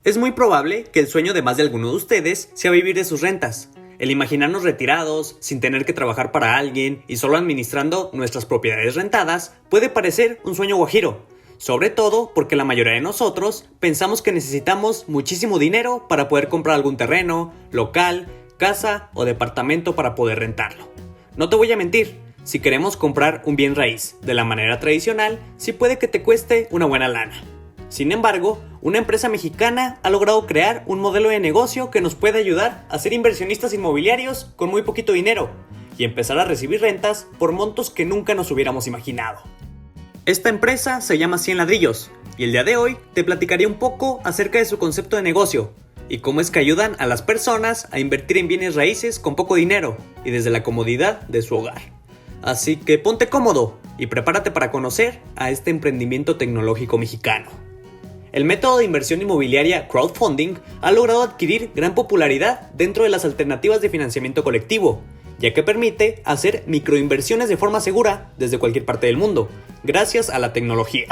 Es muy probable que el sueño de más de alguno de ustedes sea vivir de sus rentas, el imaginarnos retirados, sin tener que trabajar para alguien y solo administrando nuestras propiedades rentadas puede parecer un sueño guajiro, sobre todo porque la mayoría de nosotros pensamos que necesitamos muchísimo dinero para poder comprar algún terreno, local, casa o departamento para poder rentarlo. No te voy a mentir, si queremos comprar un bien raíz de la manera tradicional, sí puede que te cueste una buena lana. Sin embargo, una empresa mexicana ha logrado crear un modelo de negocio que nos puede ayudar a ser inversionistas inmobiliarios con muy poquito dinero y empezar a recibir rentas por montos que nunca nos hubiéramos imaginado. Esta empresa se llama 100 Ladrillos y el día de hoy te platicaré un poco acerca de su concepto de negocio y cómo es que ayudan a las personas a invertir en bienes raíces con poco dinero y desde la comodidad de su hogar. Así que ponte cómodo y prepárate para conocer a este emprendimiento tecnológico mexicano. El método de inversión inmobiliaria crowdfunding ha logrado adquirir gran popularidad dentro de las alternativas de financiamiento colectivo, ya que permite hacer microinversiones de forma segura desde cualquier parte del mundo, gracias a la tecnología.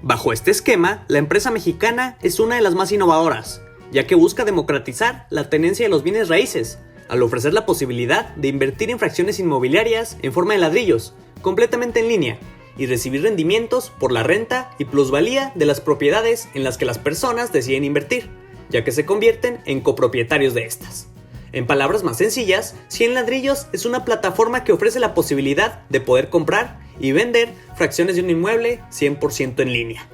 Bajo este esquema, la empresa mexicana es una de las más innovadoras, ya que busca democratizar la tenencia de los bienes raíces, al ofrecer la posibilidad de invertir en fracciones inmobiliarias en forma de ladrillos, completamente en línea, y recibir rendimientos por la renta y plusvalía de las propiedades en las que las personas deciden invertir, ya que se convierten en copropietarios de estas. En palabras más sencillas, 100 Ladrillos es una plataforma que ofrece la posibilidad de poder comprar y vender fracciones de un inmueble 100% en línea.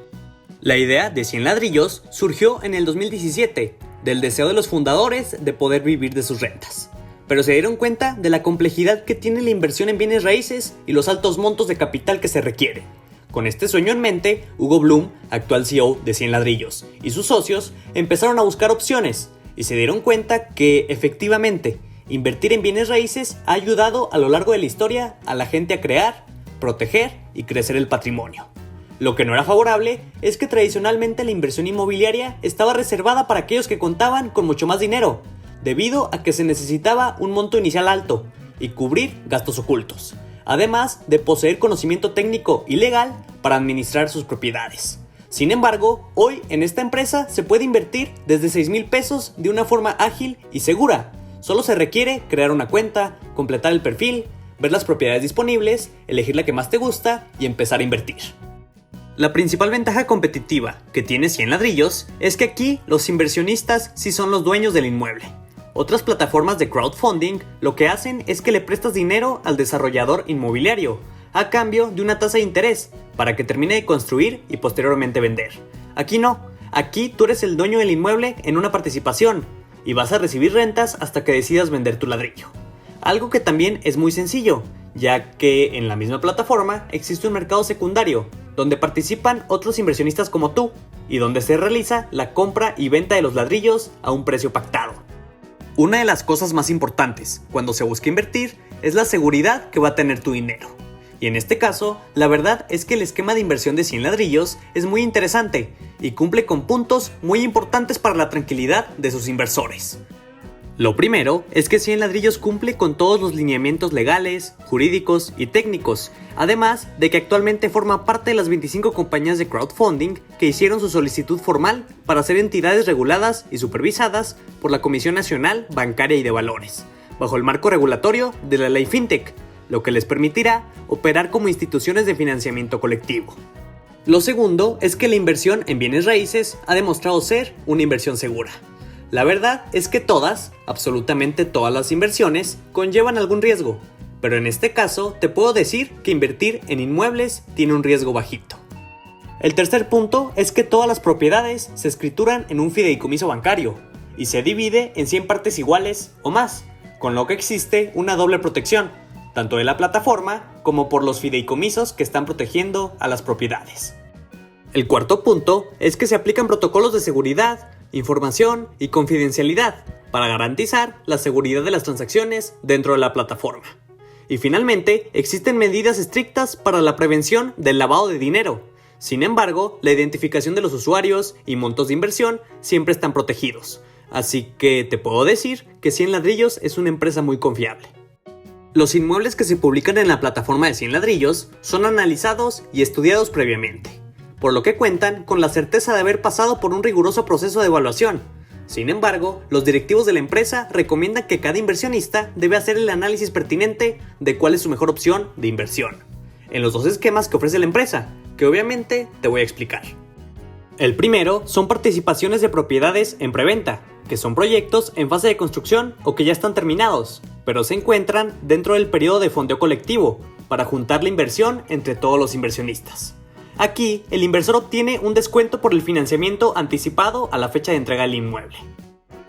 La idea de 100 Ladrillos surgió en el 2017, del deseo de los fundadores de poder vivir de sus rentas. Pero se dieron cuenta de la complejidad que tiene la inversión en bienes raíces y los altos montos de capital que se requieren. Con este sueño en mente, Hugo Bloom, actual CEO de 100 Ladrillos, y sus socios empezaron a buscar opciones y se dieron cuenta que, efectivamente, invertir en bienes raíces ha ayudado a lo largo de la historia a la gente a crear, proteger y crecer el patrimonio. Lo que no era favorable es que tradicionalmente la inversión inmobiliaria estaba reservada para aquellos que contaban con mucho más dinero, debido a que se necesitaba un monto inicial alto y cubrir gastos ocultos, además de poseer conocimiento técnico y legal para administrar sus propiedades. Sin embargo, hoy en esta empresa se puede invertir desde 6,000 pesos de una forma ágil y segura. Solo se requiere crear una cuenta, completar el perfil, ver las propiedades disponibles, elegir la que más te gusta y empezar a invertir. La principal ventaja competitiva que tiene 100 Ladrillos es que aquí los inversionistas sí son los dueños del inmueble. Otras plataformas de crowdfunding lo que hacen es que le prestas dinero al desarrollador inmobiliario a cambio de una tasa de interés para que termine de construir y posteriormente vender. Aquí no, aquí tú eres el dueño del inmueble en una participación y vas a recibir rentas hasta que decidas vender tu ladrillo. Algo que también es muy sencillo, ya que en la misma plataforma existe un mercado secundario donde participan otros inversionistas como tú y donde se realiza la compra y venta de los ladrillos a un precio pactado. Una de las cosas más importantes cuando se busca invertir es la seguridad que va a tener tu dinero. Y en este caso, la verdad es que el esquema de inversión de 100 Ladrillos es muy interesante y cumple con puntos muy importantes para la tranquilidad de sus inversores. Lo primero es que 100 Ladrillos cumple con todos los lineamientos legales, jurídicos y técnicos, además de que actualmente forma parte de las 25 compañías de crowdfunding que hicieron su solicitud formal para ser entidades reguladas y supervisadas por la Comisión Nacional Bancaria y de Valores, bajo el marco regulatorio de la Ley FinTech, lo que les permitirá operar como instituciones de financiamiento colectivo. Lo segundo es que la inversión en bienes raíces ha demostrado ser una inversión segura. La verdad es que todas, absolutamente todas las inversiones, conllevan algún riesgo, pero en este caso te puedo decir que invertir en inmuebles tiene un riesgo bajito. El tercer punto es que todas las propiedades se escrituran en un fideicomiso bancario y se divide en 100 partes iguales o más, con lo que existe una doble protección, tanto de la plataforma como por los fideicomisos que están protegiendo a las propiedades. El cuarto punto es que se aplican protocolos de seguridad, información y confidencialidad para garantizar la seguridad de las transacciones dentro de la plataforma. Y finalmente, existen medidas estrictas para la prevención del lavado de dinero. Sin embargo, la identificación de los usuarios y montos de inversión siempre están protegidos. Así que te puedo decir que 100 Ladrillos es una empresa muy confiable. Los inmuebles que se publican en la plataforma de 100 Ladrillos son analizados y estudiados previamente. por lo que cuentan con la certeza de haber pasado por un riguroso proceso de evaluación. Sin embargo, los directivos de la empresa recomiendan que cada inversionista debe hacer el análisis pertinente de cuál es su mejor opción de inversión, en los 2 esquemas que ofrece la empresa, que obviamente te voy a explicar. El primero son participaciones de propiedades en preventa, que son proyectos en fase de construcción o que ya están terminados, pero se encuentran dentro del periodo de fondeo colectivo, para juntar la inversión entre todos los inversionistas. Aquí, el inversor obtiene un descuento por el financiamiento anticipado a la fecha de entrega del inmueble.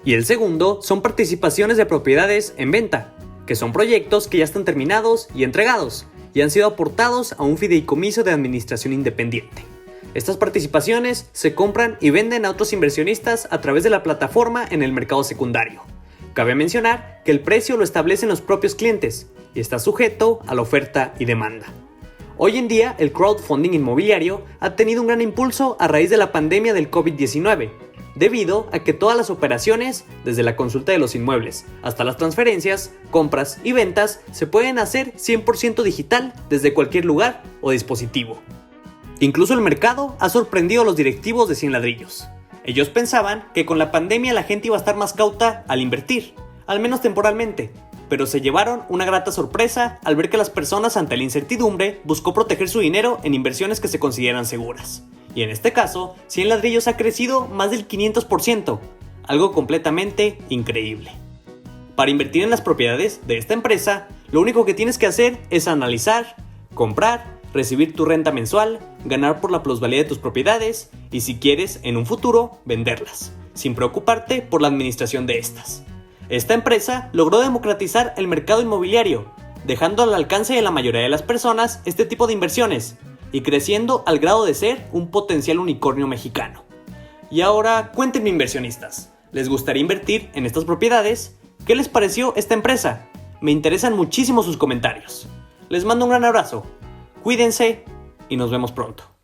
Y el segundo son participaciones de propiedades en venta, que son proyectos que ya están terminados y entregados, y han sido aportados a un fideicomiso de administración independiente. Estas participaciones se compran y venden a otros inversionistas a través de la plataforma en el mercado secundario. Cabe mencionar que el precio lo establecen los propios clientes y está sujeto a la oferta y demanda. Hoy en día, el crowdfunding inmobiliario ha tenido un gran impulso a raíz de la pandemia del COVID-19, debido a que todas las operaciones, desde la consulta de los inmuebles hasta las transferencias, compras y ventas, se pueden hacer 100% digital desde cualquier lugar o dispositivo. Incluso el mercado ha sorprendido a los directivos de 100 ladrillos. Ellos pensaban que con la pandemia la gente iba a estar más cauta al invertir, al menos temporalmente, pero se llevaron una grata sorpresa al ver que las personas ante la incertidumbre buscó proteger su dinero en inversiones que se consideran seguras. Y en este caso, 100 ladrillos ha crecido más del 500%, algo completamente increíble. Para invertir en las propiedades de esta empresa, lo único que tienes que hacer es analizar, comprar, recibir tu renta mensual, ganar por la plusvalía de tus propiedades y si quieres, en un futuro, venderlas, sin preocuparte por la administración de estas. Esta empresa logró democratizar el mercado inmobiliario, dejando al alcance de la mayoría de las personas este tipo de inversiones y creciendo al grado de ser un potencial unicornio mexicano. Y ahora, cuéntenme inversionistas, ¿les gustaría invertir en estas propiedades? ¿Qué les pareció esta empresa? Me interesan muchísimo sus comentarios. Les mando un gran abrazo, cuídense y nos vemos pronto.